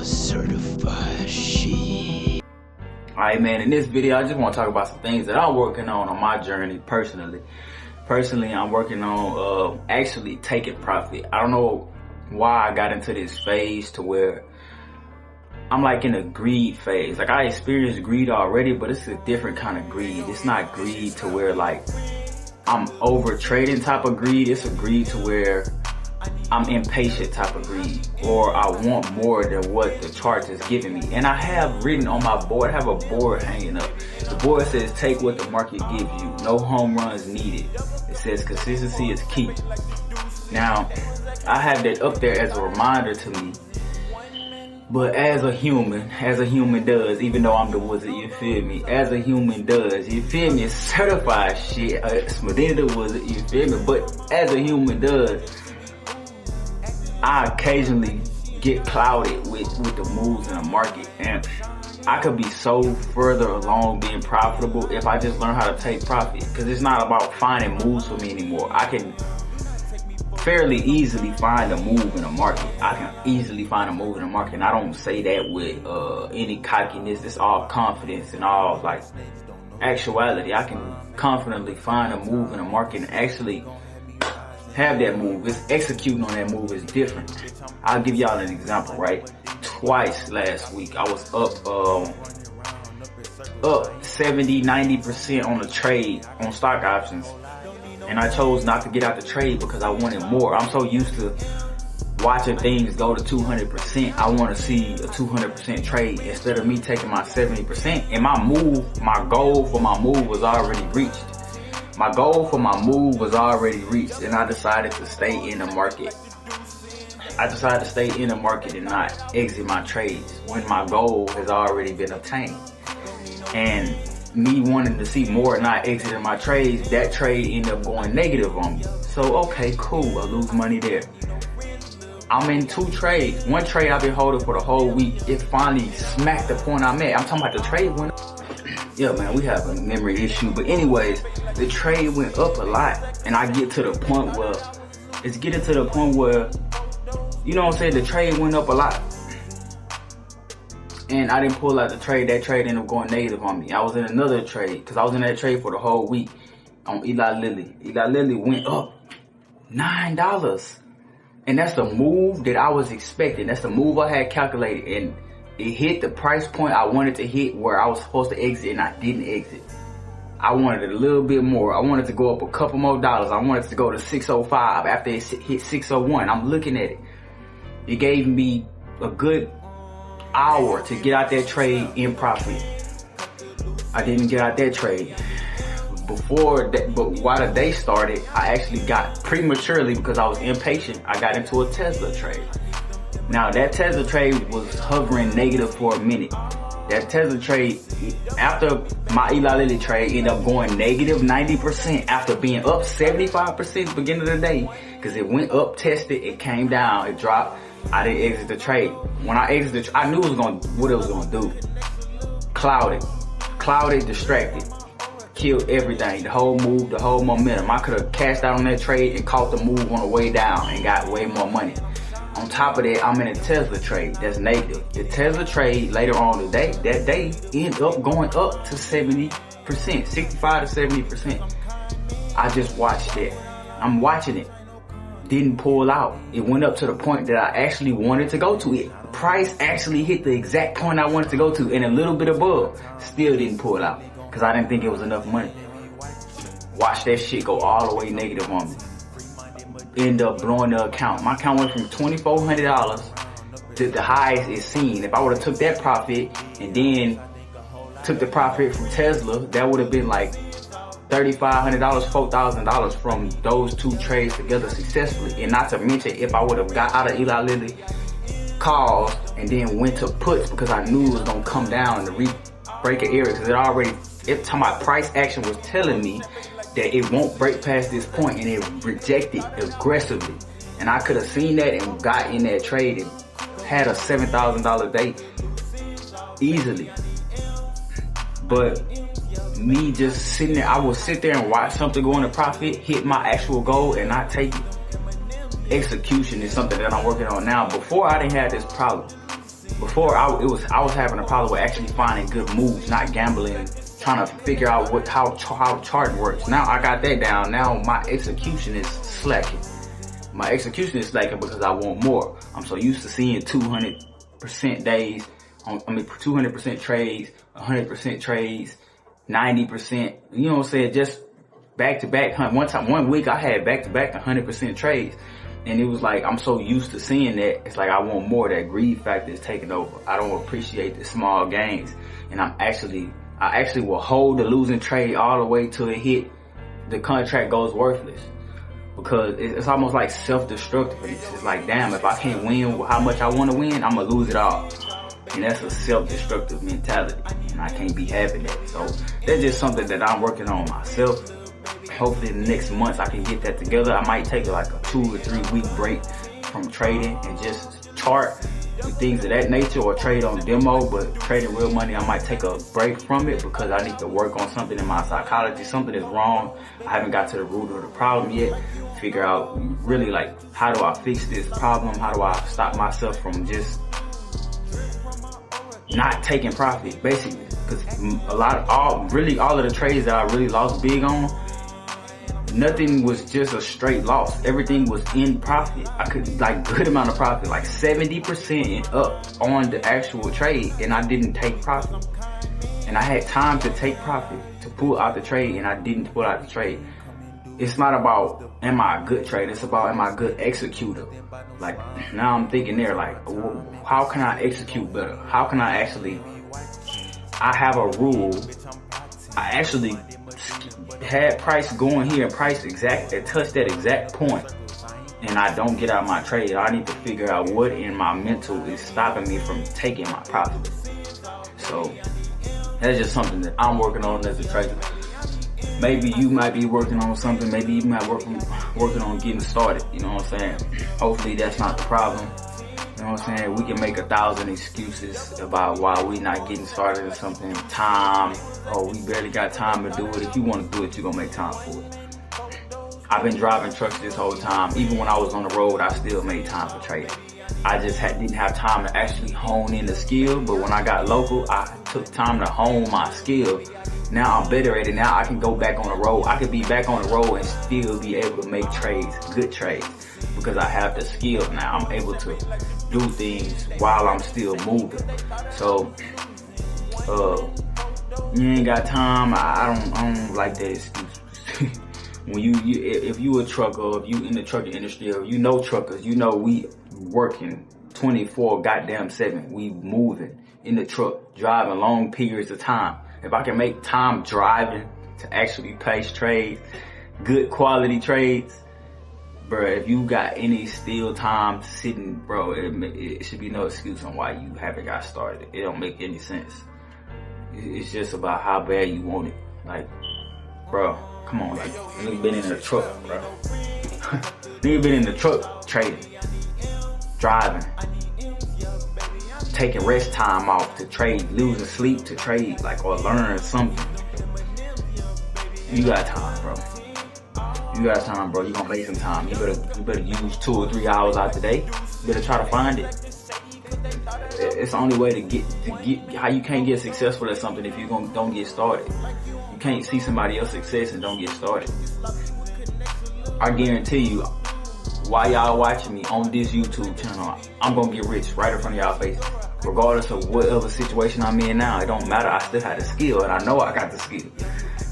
certified shit. Alright, man, in this video I just want to talk about some things that I'm working on my journey personally. I'm working on actually taking profit. I don't know why I got into this phase to where I'm like in a greed phase. Like, I experienced greed already, but it's a different kind of greed. It's not greed to where like I'm over trading type of greed. It's a greed to where I'm impatient type of greed, or I want more than what the chart is giving me. And I have written on my board, I have a board hanging up. The board says, take what the market gives you. No home runs needed. It says consistency is key. Now, I have that up there as a reminder to me. But as a human does, even though I'm the wizard, you feel me? As a human does, you feel me? It's certified shit. Madinathawizard, you feel me? But as a human does, I occasionally get clouded with the moves in the market, and I could be so further along being profitable if I just learn how to take profit. Because it's not about finding moves for me anymore. I can fairly easily find a move in the market. I can easily find a move in the market, and I don't say that with any cockiness. It's all confidence and all like actuality. I can confidently find a move in the market and actually have that move. It's executing on that move is different. I'll give y'all an example, right? Twice last week, I was up 70, 90% on a trade on stock options. And I chose not to get out the trade because I wanted more. I'm so used to watching things go to 200%. I want to see a 200% trade instead of me taking my 70%. And my goal for my move was already reached. My goal for my move was already reached, and I decided to stay in the market. I decided to stay in the market and not exit my trades when my goal has already been obtained. And me wanting to see more and not exiting my trades, that trade ended up going negative on me. So, okay, cool, I lose money there. I'm in two trades. One trade I've been holding for the whole week. It finally smacked the point I'm at. I'm talking about the trade went up. Yeah, man, we have a memory issue. But anyways, the trade went up a lot. And I get to the point where, it's getting to the point where, you know what I'm saying, the trade went up a lot. And I didn't pull out the trade. That trade ended up going negative on me. I was in another trade, because I was in that trade for the whole week on Eli Lilly. Eli Lilly went up $9. And that's the move that I was expecting. That's the move I had calculated. And it hit the price point I wanted to hit where I was supposed to exit, and I didn't exit. I wanted it a little bit more. I wanted to go up a couple more dollars. I wanted to go to 605 after it hit 601. I'm looking at it. It gave me a good hour to get out that trade in profit. I didn't get out that trade. Before that, but while the day started, I actually got prematurely, because I was impatient, I got into a Tesla trade. Now, that Tesla trade was hovering negative for a minute. That Tesla trade, after my Eli Lilly trade, ended up going negative 90% after being up 75% the beginning of the day. Because it went up, tested, it came down, it dropped. I didn't exit the trade. When I exited, I knew what it was going to do. Clouded, distracted. Killed everything, the whole move, the whole momentum. I could have cashed out on that trade and caught the move on the way down and got way more money. On top of that, I'm in a Tesla trade that's negative. The Tesla trade later on today, that day ended up going up to 70%, 65 to 70%. I just watched it. I'm watching it. Didn't pull out. It went up to the point that I actually wanted to go to. It price actually hit the exact point I wanted to go to and a little bit above. Still didn't pull out because I didn't think it was enough money. Watch that shit go all the way negative on me. End up blowing the account. My account went from $2,400 to the highest it's seen. If I would have took that profit and then took the profit from Tesla, that would have been like $3,500, $4,000 from those two trades together successfully. And not to mention, if I would have got out of Eli Lilly calls and then went to puts, because I knew it was gonna come down in the break an area, because my price action was telling me that it won't break past this point, and it rejected aggressively. And I could have seen that and got in that trade and had a $7,000 day easily. But me just sitting there, I would sit there and watch something go into profit, hit my actual goal, and not take it. Execution is something that I'm working on now. Before, I didn't have this problem. before I was having a problem with actually finding good moves, not gambling, trying to figure out how charting works. Now I got that down. Now my execution is slacking. My execution is slacking because I want more. I'm so used to seeing 200% days, 200% trades, 100% trades, 90%. You know what I'm saying? Just back to back. One week I had back to back 100% trades. And it was like, I'm so used to seeing that, it's like I want more. That greed factor is taking over. I don't appreciate the small gains. And I actually will hold the losing trade all the way till it hit, the contract goes worthless. Because it's almost like self-destructive. It's like, damn, if I can't win how much I want to win, I'm going to lose it all. And that's a self-destructive mentality. And I can't be having that. So that's just something that I'm working on myself. Hopefully in the next months I can get that together. I might take like a 2 or 3 week break from trading and just chart with things of that nature, or trade on demo. But trading real money, I might take a break from it because I need to work on something in my psychology. Something is wrong. I haven't got to the root of the problem yet. Figure out really like, how do I fix this problem? How do I stop myself from just not taking profit, basically? Because all of the trades that I really lost big on, nothing was just a straight loss. Everything was in profit. I could, like, good amount of profit, like 70% and up on the actual trade, and I didn't take profit. And I had time to take profit, to pull out the trade, and I didn't pull out the trade. It's not about, am I a good trader? It's about, am I a good executor? Like, now I'm thinking there, like, how can I execute better? How can I I have a rule. I actually had price going here and price touch that exact point, and I don't get out my trade. I need to figure out what in my mental is stopping me from taking my profit. So that's just something that I'm working on as a trader. Maybe you might be working on something. Maybe you might working on getting started. You know what I'm saying? Hopefully that's not the problem. You know what I'm saying? We can make 1,000 excuses about why we not getting started or something. Time, we barely got time to do it. If you want to do it, you're gonna make time for it. I've been driving trucks this whole time. Even when I was on the road, I still made time for trading. I just didn't have time to actually hone in the skill. But when I got local, I took time to hone my skill. Now I'm better at it. Now I can go back on the road. I could be back on the road and still be able to make trades, good trades, because I have the skill now. I'm able to do things while I'm still moving. So, you ain't got time. I don't like that excuse. When if you a trucker, if you in the trucking industry, or you know truckers, you know we working 24 goddamn 7. We moving in the truck, driving long periods of time. If I can make time driving to actually place trades, good quality trades, bro, if you got any still time sitting, bro, it should be no excuse on why you haven't got started. It don't make any sense. It's just about how bad you want it. Like, bro, come on, like, nigga been in the truck, bro. Nigga been in the truck trading, driving, taking rest time off to trade, losing sleep to trade, like, or learn something. You got time, bro. You got time, bro. You gonna make some time. You better use 2 or 3 hours out today. You better try to find it. It's the only way to get how you can't get successful at something if you don't get started. You can't see somebody else's success and don't get started. I guarantee you, while y'all watching me on this YouTube channel, I'm gonna get rich right in front of y'all faces. Regardless of whatever situation I'm in now, it don't matter. I still have the skill, and I know I got the skill.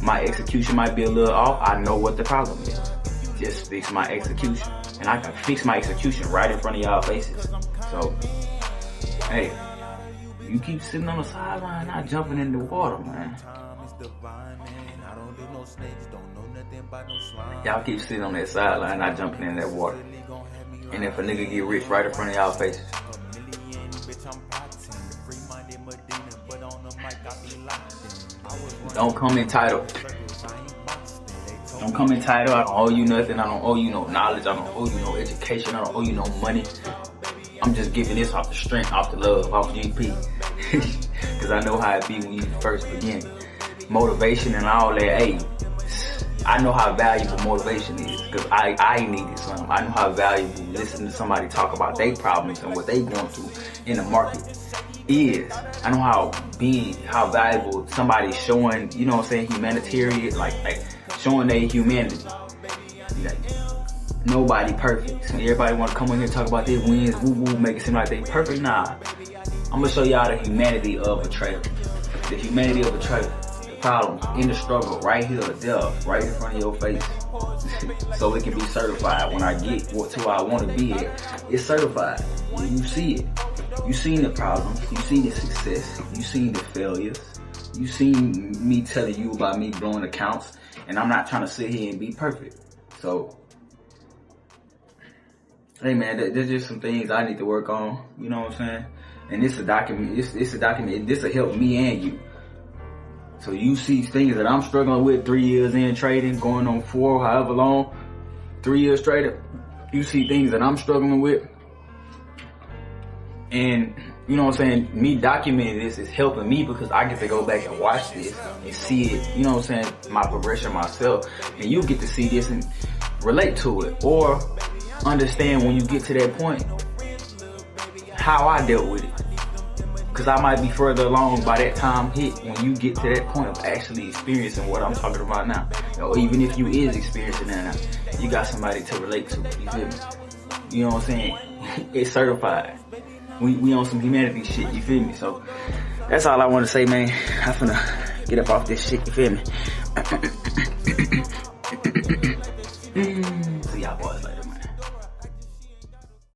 My execution might be a little off. I know what the problem is. Just fix my execution. And I can fix my execution right in front of y'all faces. So, hey, you keep sitting on the sideline, not jumping in the water, man. Y'all keep sitting on that sideline, not jumping in that water. And if a nigga get rich right in front of y'all faces. Don't come entitled. Don't come entitled. I don't owe you nothing. I don't owe you no knowledge. I don't owe you no education. I don't owe you no money. I'm just giving this off the strength, off the love, off GP. Because I know how it be when you first begin. Motivation and all that. Hey, I know how valuable motivation is, because I needed some. I know how valuable listening to somebody talk about their problems and what they going through in the market is. I know how valuable somebody showing, you know what I'm saying, humanitarian, like showing their humanity. Like, nobody perfect. So everybody want to come in here and talk about their wins, woo, make it seem like they perfect. Nah, I'm gonna show y'all the humanity of a trader. The humanity of a trader. The problems in the struggle, right here, there, right in front of your face. So it can be certified. When I get to where I want to be at, it's certified. You see it. You seen the problems. You seen the success. You seen the failures. You seen me telling you about me blowing accounts. And I'm not trying to sit here and be perfect. So, hey man, there's just some things I need to work on. You know what I'm saying? And it's a document. It's a document. This will help me and you. So you see things that I'm struggling with 3 years in trading, going on 4, however long, 3 years trading. You see things that I'm struggling with. And you know what I'm saying, me documenting this is helping me, because I get to go back and watch this and see it, you know what I'm saying, my progression myself. And you get to see this and relate to it, or understand when you get to that point how I dealt with it. Because I might be further along by that time hit when you get to that point of actually experiencing what I'm talking about now. Or even if you is experiencing that now, you got somebody to relate to. You feel me? You know what I'm saying? It's certified. We on some humanity shit. You feel me? So that's all I want to say, man. I'm finna get up off this shit. You feel me?